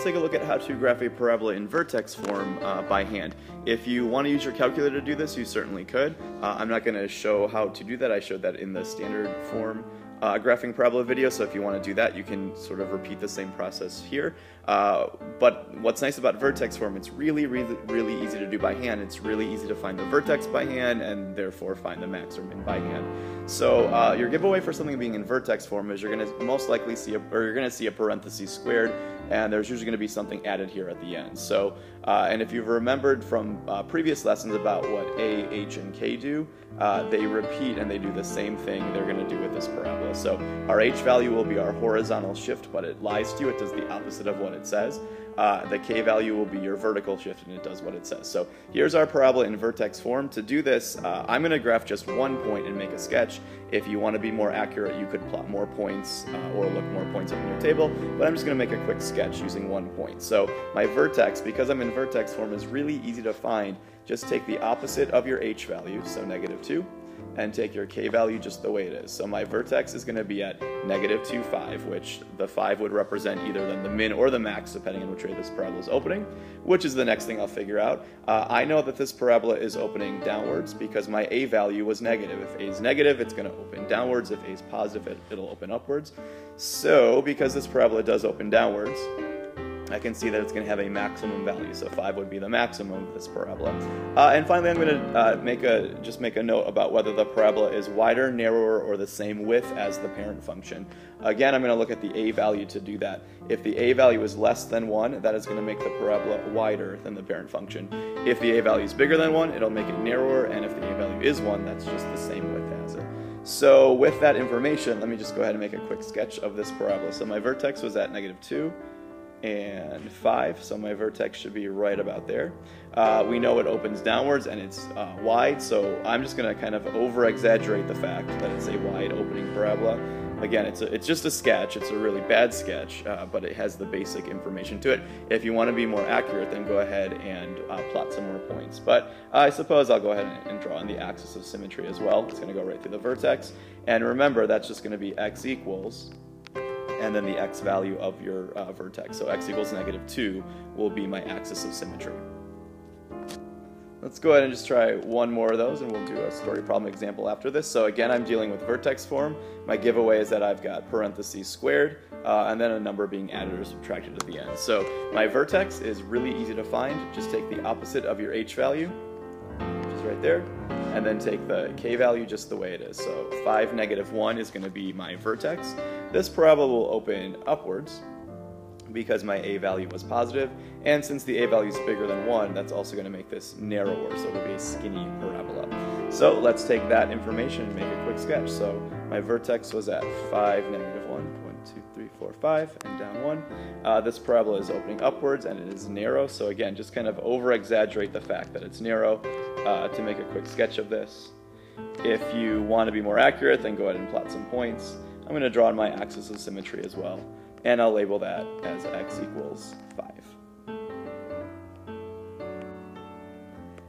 let's take a look at how to graph a parabola in vertex form by hand. If you want to use your calculator to do this, you certainly could. I'm not going to show how to do that. I showed that in the standard form graphing parabola video, so if you want to do that, you can sort of repeat the same process here. But what's nice about vertex form, it's really easy to do by hand. It's really easy to find the vertex by hand and therefore find the max or min by hand. So your giveaway for something being in vertex form is you're going to most likely see a parentheses squared, and there's usually going to be something added here at the end. So and if you've remembered from previous lessons about what A, H, and K do, they repeat and they do the same thing they're going to do with this parabola. So our H value will be our horizontal shift, but it lies to you. It does the opposite of what it says. The K value will be your vertical shift, and it does what it says. So here's our parabola in vertex form. To do this, I'm going to graph just one point and make a sketch. If you want to be more accurate, you could plot more points or look more points up in your table, but I'm just going to make a quick sketch using 1 point. So my vertex, because I'm in vertex form, is really easy to find. Just take the opposite of your H value, so -2, and take your K value just the way it is. So my vertex is going to be at -2, 5, which the 5 would represent either then the min or the max, depending on which way this parabola is opening, which is the next thing I'll figure out. I know that this parabola is opening downwards because my A value was negative. If A is negative, it's going to open downwards. If A is positive, it'll open upwards. So because this parabola does open downwards, I can see that it's going to have a maximum value, so 5 would be the maximum of this parabola. And finally, I'm going to just make a note about whether the parabola is wider, narrower, or the same width as the parent function. Again, I'm going to look at the A value to do that. If the A value is less than 1, that is going to make the parabola wider than the parent function. If the A value is bigger than 1, it'll make it narrower, and if the A value is 1, that's just the same width as it. So with that information, let me just go ahead and make a quick sketch of this parabola. So my vertex was at -2. And 5, so my vertex should be right about there. We know it opens downwards and it's wide, so I'm just going to kind of over-exaggerate the fact that it's a wide opening parabola. Again, it's just a sketch. It's a really bad sketch, but it has the basic information to it. If you want to be more accurate, then go ahead and plot some more points. But I suppose I'll go ahead and draw on the axis of symmetry as well. It's going to go right through the vertex. And remember, that's just going to be x equals and then the x value of your vertex. So x equals -2 will be my axis of symmetry. Let's go ahead and just try one more of those, and we'll do a story problem example after this. So again, I'm dealing with vertex form. My giveaway is that I've got parentheses squared, and then a number being added or subtracted at the end. So my vertex is really easy to find. Just take the opposite of your H value, which is right there, and then take the K value just the way it is. So 5, -1 is going to be my vertex. This parabola will open upwards because my A value was positive, and since the A value is bigger than 1, that's also going to make this narrower, so it'll be a skinny parabola. So let's take that information and make a quick sketch. So my vertex was at 5, -1, 1, 2, 3, 4, 5, and down 1. This parabola is opening upwards, and it is narrow, so again, just kind of over-exaggerate the fact that it's narrow to make a quick sketch of this. If you want to be more accurate, then go ahead and plot some points. I'm going to draw on my axis of symmetry as well, and I'll label that as x equals 5.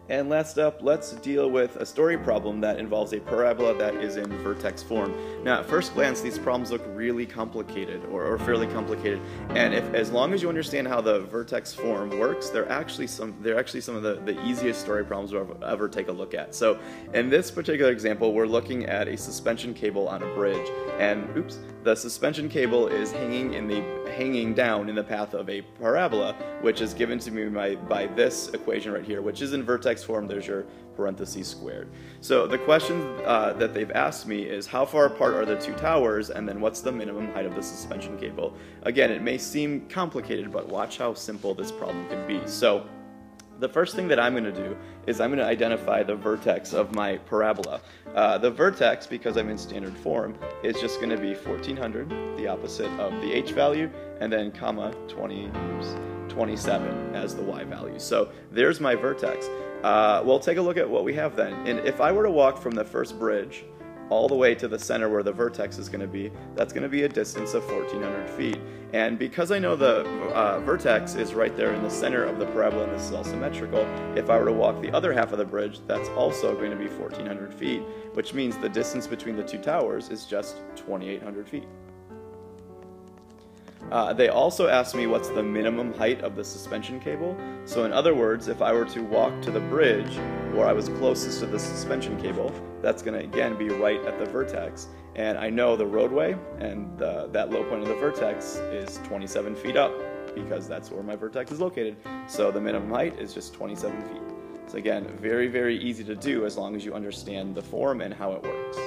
And last up, let's deal with a story problem that involves a parabola that is in vertex form. Now, at first glance, these problems look really complicated, or fairly complicated. And as long as you understand how the vertex form works, they're actually some of the easiest story problems we'll ever take a look at. So, in this particular example, we're looking at a suspension cable on a bridge, and oops, the suspension cable is hanging down in the path of a parabola, which is given to me by this equation right here, which is in vertex form. There's your parentheses squared. So the question that they've asked me is how far apart are the two towers, and then what's the minimum height of the suspension cable? Again, it may seem complicated, but watch how simple this problem can be. So the first thing that I'm going to do is I'm going to identify the vertex of my parabola. The vertex, because I'm in standard form, is just going to be 1400, the opposite of the H value, and then comma 27 as the Y value. So there's my vertex. We'll take a look at what we have then. And if I were to walk from the first bridge all the way to the center where the vertex is going to be, that's going to be a distance of 1400 feet. And because I know the vertex is right there in the center of the parabola, and this is all symmetrical, if I were to walk the other half of the bridge, that's also going to be 1400 feet, which means the distance between the two towers is just 2800 feet. They also asked me what's the minimum height of the suspension cable. So in other words, if I were to walk to the bridge where I was closest to the suspension cable, that's going to again be right at the vertex. And I know the roadway and that low point of the vertex is 27 feet up because that's where my vertex is located. So the minimum height is just 27 feet. So again, very, very easy to do as long as you understand the form and how it works.